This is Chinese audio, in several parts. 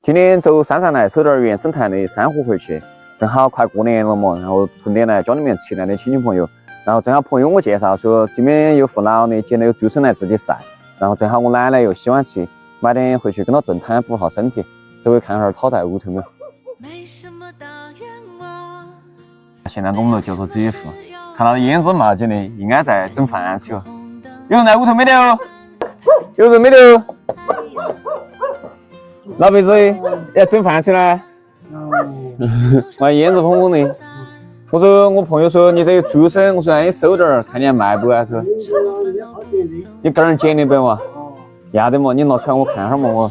今天走山上来，走点原生态的珊瑚回去，正好快过年了嘛，然后顺便来家里面吃来的亲戚朋友，然后正好朋友我介绍说这边有父老的，捡了有竹笋来自己晒，然后正好我奶奶又喜欢吃，买点回去跟他炖汤补下身体，这回看哈讨在屋头没有。现在我们就说这一副，看到烟子冒起的，应该在整饭吃哦。有人在屋头没得哦？有人没得哦？老辈子要整饭吃呢？我烟子砰砰的。我说我朋友说你这有竹笋，我说让你收点儿，看你还卖不啊？说你根儿捡的不嘛？要得嘛，你拿出来我看下嘛我。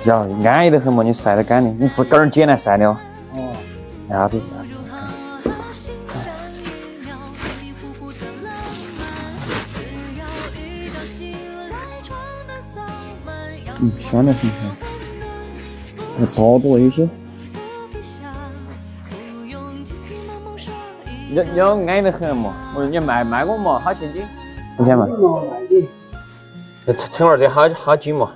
要安逸得很嘛，你晒得干的，你自个儿捡来晒的哦。要得。香得很香，还超多有些。你要安逸得很嘛，我说你卖我嘛，好钱斤？多少钱嘛？称儿这好斤嘛？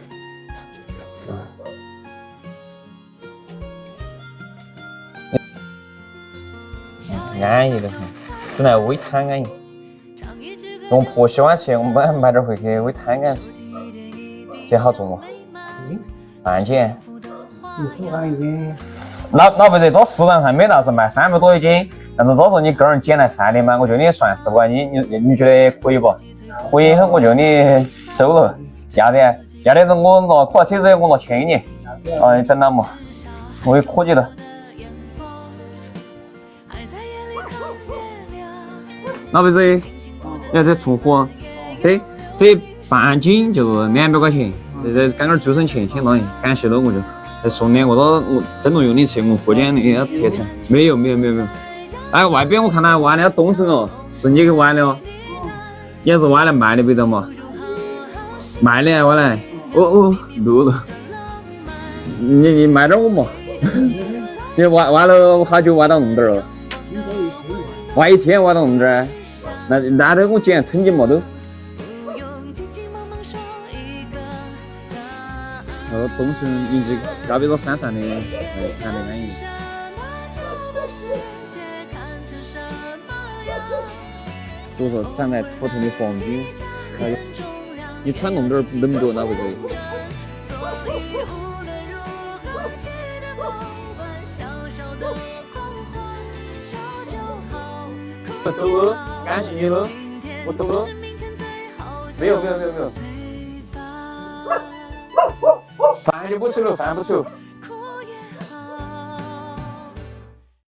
安逸得很，整来煨汤安逸。我婆喜欢吃，我买点回去煨汤给她吃。这好做嘛？半斤。老辈子这市场上每道是卖300多一斤，但是这是你个人捡来晒的嘛，我觉得你算15块斤，你觉得可以不？可以，我就你收了。要得，我拿可车子我拿钱给你。你等到嘛，我也可以了。老辈子，你看这出货，这半斤就200块钱，这干点竹笋钱相当于感谢了我就。送点我蒸笼用的吃，我过年那个特产。没有。哎，外边我看到挖的东升哦，是你给挖的哦？也是挖来卖的不得嘛？卖的挖来。录了。你卖点我嘛？你挖了好久挖到那么点了？挖一天挖到那么点？那都我捡称斤嘛都。东升名气高比这山上的山的安逸。比如说长在土头的黄金，你穿弄点冷不那不对。走了，感谢你了，我走了。没有。饭就不吃了，饭不吃了。